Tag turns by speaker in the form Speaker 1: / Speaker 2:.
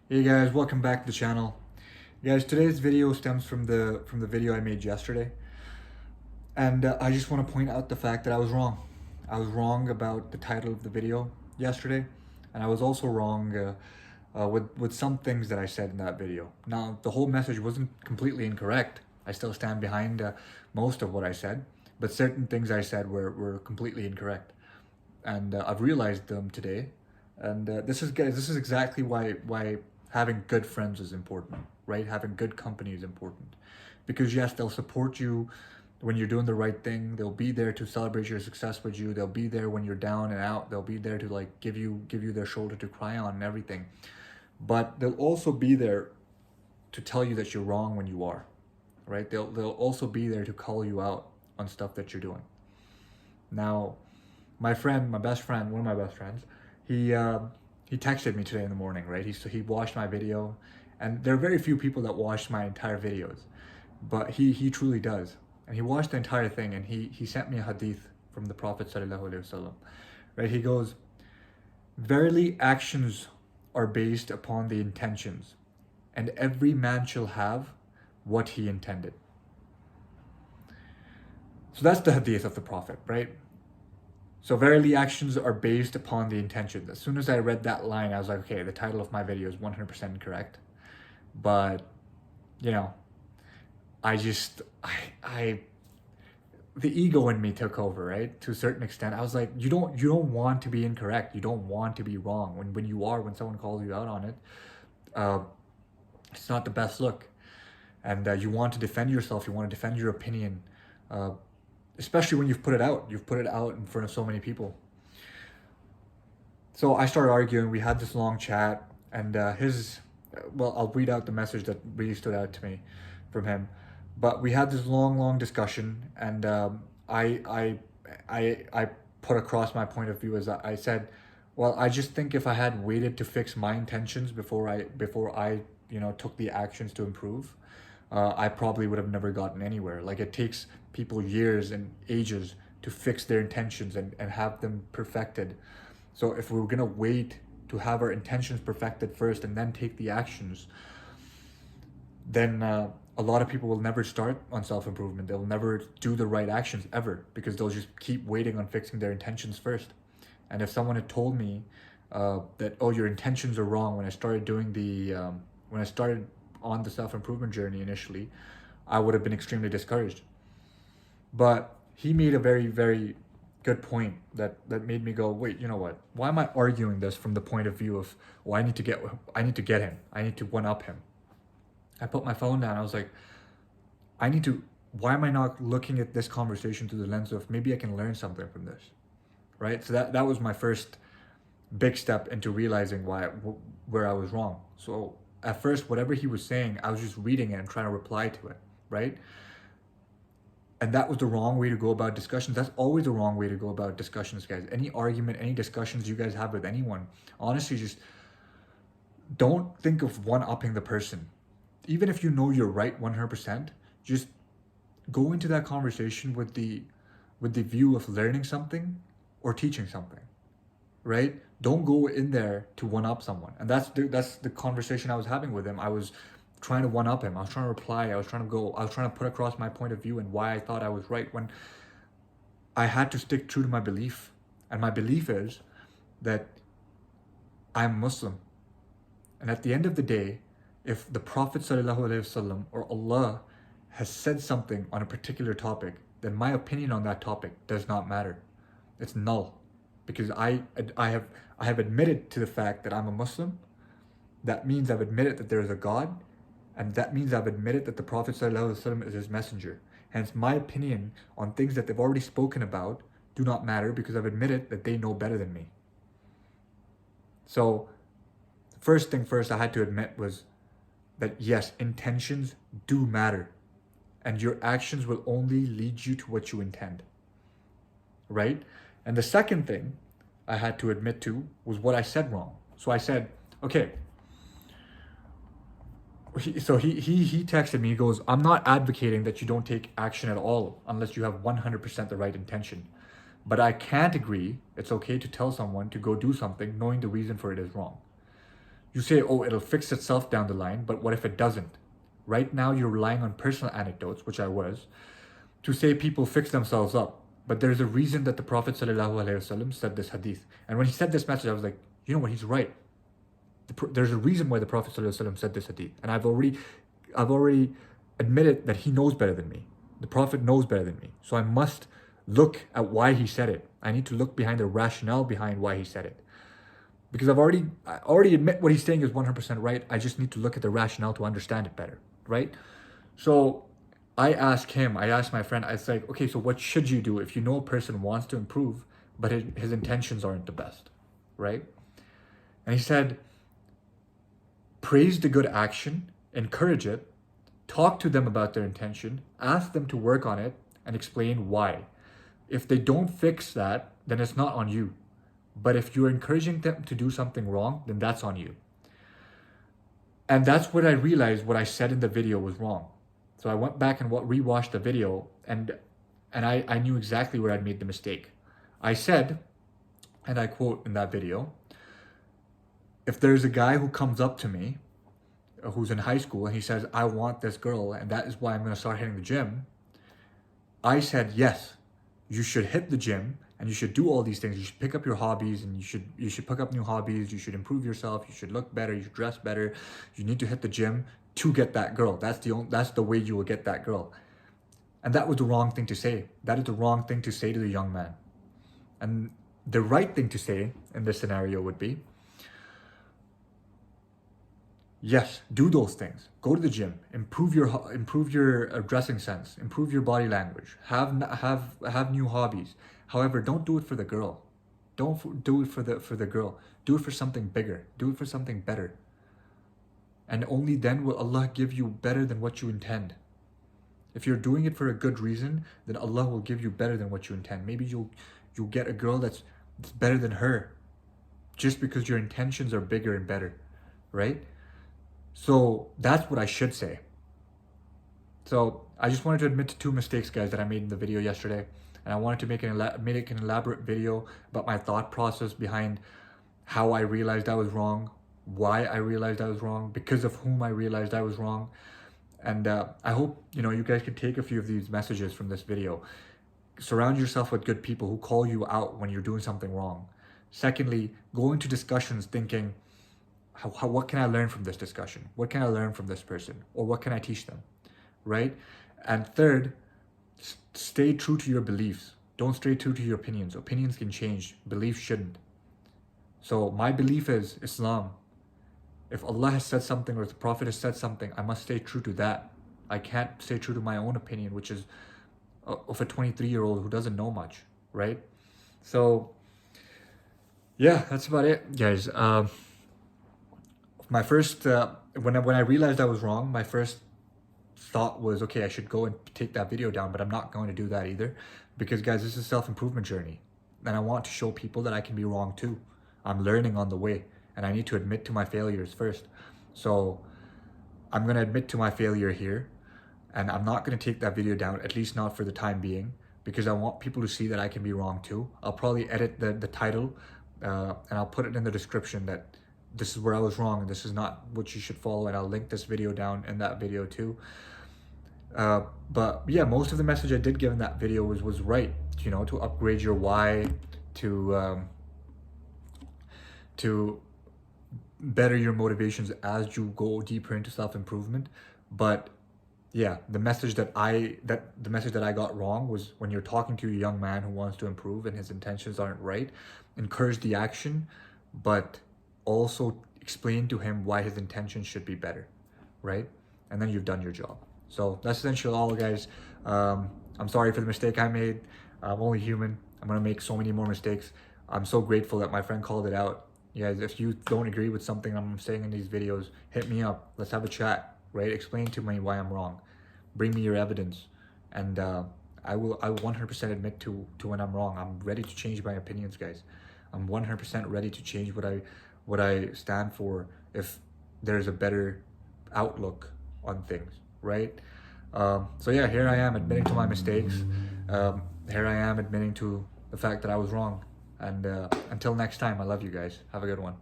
Speaker 1: Hey guys, welcome back to the channel. Guys, today's video stems from the video I made yesterday, and I just want to point out the fact that I was wrong. I was wrong about the title of the video yesterday, and I was also wrong with some things that I said in that video. Now, the whole message wasn't completely incorrect. I still stand behind most of what I said, but certain things I said were completely incorrect, and I've realized them today. And this is exactly why having good friends is important, right? Having good company is important, because yes, they'll support you when you're doing the right thing. They'll be there to celebrate your success with you. They'll be there when you're down and out. They'll be there to like give you their shoulder to cry on and everything. But they'll also be there to tell you that you're wrong when you are, right? They'll also be there to call you out on stuff that you're doing. Now, my best friend, one of my best friends, he texted me today in the morning, right? He watched my video, and there are very few people that watch my entire videos, but he truly does, and he watched the entire thing, and he sent me a hadith from the Prophet sallallahu alaihi wasallam, right? He goes, "Verily, actions are based upon the intentions, and every man shall have what he intended." So that's the hadith of the Prophet, right? So verily actions are based upon the intentions. As soon as I read that line, I was like, okay, the title of my video is 100% correct. But, you know, I just, I, the ego in me took over, right? To a certain extent. I was like, you don't want to be incorrect. You don't want to be wrong. When someone calls you out on it, uh, it's not the best look. And you want to defend yourself. You want to defend your opinion. Uh, Especially when you've put it out in front of so many people. So I started arguing. We had this long chat, and well, I'll read out the message that really stood out to me from him. But we had this long discussion, and I put across my point of view as I said, well, I just think if I had waited to fix my intentions before I took the actions to improve, I probably would have never gotten anywhere. Like, it takes people years and ages to fix their intentions and have them perfected. So if we were gonna wait to have our intentions perfected first and then take the actions, then a lot of people will never start on self-improvement. They'll never do the right actions ever, because they'll just keep waiting on fixing their intentions first. And if someone had told me that, oh, your intentions are wrong, when I started on the self-improvement journey initially, I would have been extremely discouraged. But he made a very good point that made me go, wait, you know what? Why am I arguing this from the point of view of, well, I need to get him. I need to one up him. I put my phone down. I was like, I need to. Why am I not looking at this conversation through the lens of maybe I can learn something from this, right? So that was my first big step into realizing where I was wrong. So at first, whatever he was saying, I was just reading it and trying to reply to it, right? And that was the wrong way to go about discussions. That's always the wrong way to go about discussions, guys. Any argument, any discussions you guys have with anyone, honestly, just don't think of one-upping the person. Even if you know you're right 100%, just go into that conversation with the view of learning something or teaching something, right? Don't go in there to one-up someone. And that's the conversation I was having with him. I was trying to one up him. I was trying to reply. I was trying to put across my point of view and why I thought I was right, when I had to stick true to my belief. And my belief is that I'm Muslim. And at the end of the day, if the Prophet ﷺ or Allah has said something on a particular topic, then my opinion on that topic does not matter. It's null. Because I have admitted to the fact that I'm a Muslim. That means I've admitted that there is a God, and that means I've admitted that the Prophet ﷺ is his messenger. Hence, my opinion on things that they've already spoken about do not matter, because I've admitted that they know better than me. So, first thing first I had to admit was that yes, intentions do matter. And your actions will only lead you to what you intend. Right? And the second thing I had to admit to was what I said wrong. So I said, okay, he texted me. He goes, I'm not advocating that you don't take action at all unless you have 100% the right intention. But I can't agree it's okay to tell someone to go do something knowing the reason for it is wrong. You say, oh, it'll fix itself down the line, but what if it doesn't? Right now, you're relying on personal anecdotes, which I was, to say people fix themselves up. But there's a reason that the Prophet ﷺ said this hadith. And when he said this message, I was like, you know what, he's right. There's a reason why the Prophet ﷺ said this hadith. And I've already admitted that he knows better than me. The Prophet knows better than me. So I must look at why he said it. I need to look behind the rationale behind why he said it. Because I already admit what he's saying is 100% right. I just need to look at the rationale to understand it better, right? So I asked my friend, I was like, okay, so what should you do if you know a person wants to improve, but his intentions aren't the best, right? And he said, praise the good action, encourage it, talk to them about their intention, ask them to work on it, and explain why. If they don't fix that, then it's not on you. But if you're encouraging them to do something wrong, then that's on you. And that's what I realized what I said in the video was wrong. So I went back and rewatched the video, and I knew exactly where I'd made the mistake. I said, and I quote in that video, if there's a guy who comes up to me, who's in high school, and he says, I want this girl, and that is why I'm going to start hitting the gym, I said, yes, you should hit the gym, and you should do all these things. You should pick up your hobbies, and you should pick up new hobbies. You should improve yourself. You should look better. You should dress better. You need to hit the gym to get that girl. That's the way you will get that girl. And that was the wrong thing to say. That is the wrong thing to say to the young man. And the right thing to say in this scenario would be, yes, do those things. Go to the gym. Improve your dressing sense. Improve your body language. Have new hobbies. However, don't do it for the girl. Don't do it for the girl. Do it for something bigger. Do it for something better. And only then will Allah give you better than what you intend. If you're doing it for a good reason, then Allah will give you better than what you intend. Maybe you'll get a girl that's better than her, just because your intentions are bigger and better, right? So that's what I should say. So I just wanted to admit to two mistakes, guys, that I made in the video yesterday. And I wanted to make an elaborate video about my thought process behind how I realized I was wrong, why I realized I was wrong, because of whom I realized I was wrong. And I hope, you guys can take a few of these messages from this video. Surround yourself with good people who call you out when you're doing something wrong. Secondly, go into discussions thinking, what can I learn from this discussion? What can I learn from this person? Or what can I teach them, right? And third, stay true to your beliefs. Don't stay true to your opinions. Opinions can change. Beliefs shouldn't. So my belief is Islam. If Allah has said something or if the Prophet has said something, I must stay true to that. I can't stay true to my own opinion, which is of a 23-year-old who doesn't know much, right? So, yeah, that's about it, guys. My first, when I realized I was wrong, my first thought was, okay, I should go and take that video down, but I'm not going to do that either, because guys, this is a self-improvement journey, and I want to show people that I can be wrong too. I'm learning on the way, and I need to admit to my failures first. So I'm going to admit to my failure here, and I'm not going to take that video down, at least not for the time being, because I want people to see that I can be wrong too. I'll probably edit the title, and I'll put it in the description that this is where I was wrong and this is not what you should follow, and I'll link this video down in that video too. But yeah, most of the message I did give in that video was right, to upgrade your why, to better your motivations as you go deeper into self-improvement. But yeah, the message that I got wrong was when you're talking to a young man who wants to improve and his intentions aren't right, encourage the action, but also explain to him why his intentions should be better, right? And then you've done your job. So that's essentially all, guys. I'm sorry for the mistake I made. I'm only human. I'm gonna make so many more mistakes. I'm so grateful that my friend called it out. You guys, if you don't agree with something I'm saying in these videos, hit me up. Let's have a chat, right? Explain to me why I'm wrong. Bring me your evidence, and I will 100% admit to when I'm wrong. I'm ready to change my opinions, guys. I'm 100% ready to change what I stand for if there's a better outlook on things, right? So yeah, here I am admitting to my mistakes. Here I am admitting to the fact that I was wrong. And until next time, I love you guys. Have a good one.